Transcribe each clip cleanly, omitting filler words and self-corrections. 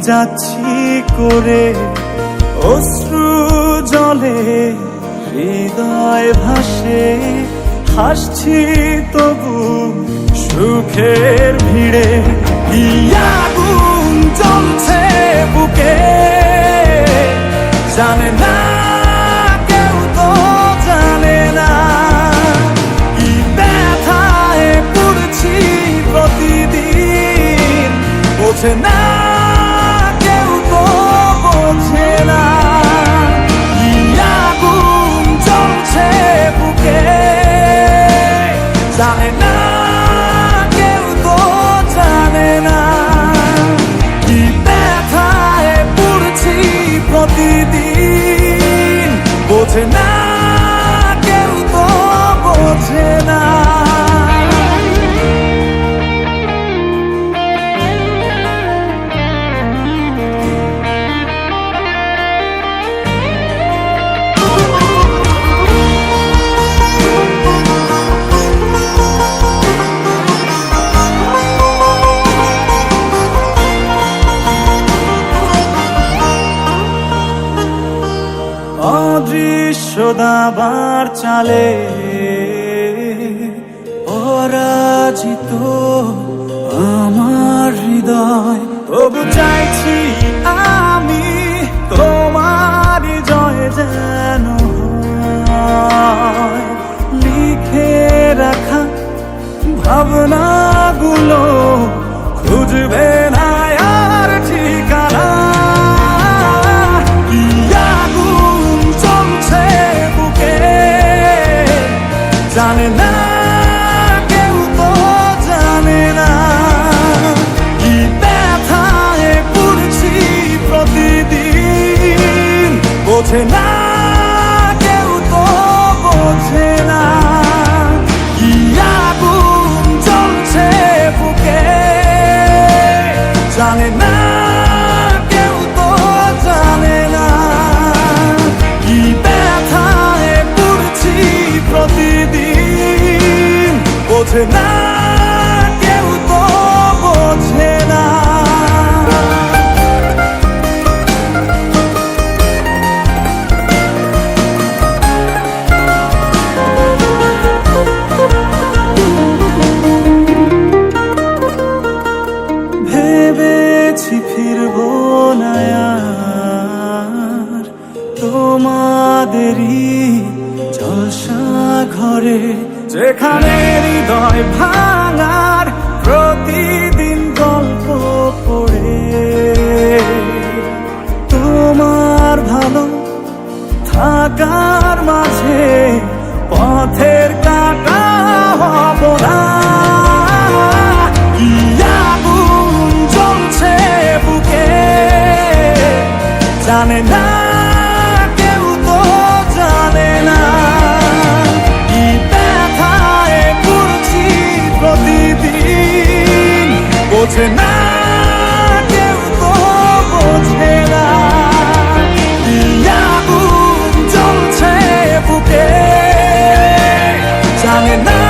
যাচ্ছি করে অশ্রু জলে হৃদয় ভাসে, হাসছি তবু সুখের ভিড়ে। কি আগুন জ্বলছে বুকে জানে না কেউ, তো জানে না কি ব্যথায় পড়ছি প্রতিদিন। বোঝে না কেউ, তো বোঝে না কি আগুন জ্বলছে বুকে জানে না কেউ, তো জানে না কি ব্যথায় পড়ছি প্রতিদিন। বোঝে না কেউ, তো বোঝে না। অদৃশ্য দাবার চালে পরাজিত আমার হৃদয়, তবু চাইছি আমি তোমার জয় যেন হয়। লিখে রাখা ভাবনাগুলো খুঁজবে না আর ঠিকানা। কি আগুন জ্বলছে বুকে জানে না কেউ, তো জানে না কি ব্যথায় পড়ছি প্রতিদিন। বোঝে না কেউ, তো বোঝে না কি আগুন জ্বলছে বুকে জানে না কেউ, তো জানে না কি ব্যথায় পড়ছি প্রতিদিন। বোঝে না কেউ, তো বোঝে না। ভেবেছি ফিরবো না আর তোমাদেরই জলসা ঘরে, যেখানে হৃদয় ভাঙার প্রতিদিন গল্প পড়ে। তোমার ভালো থাকার মাঝে পথের কাঁটা হব না। কি আগুন জ্বলছে বুকে জানে না কেউ, তো জানে না কি ব্যথায় পড়ছি প্রতিদিন। বোঝে না কেউ, তো বোঝে না কি আগুন জ্বলছে বুকে জানে না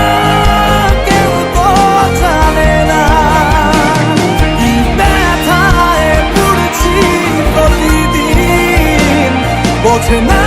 কেউ, তো জানে না কি ব্যথায় পড়ছি প্রতিদিন। বোঝে না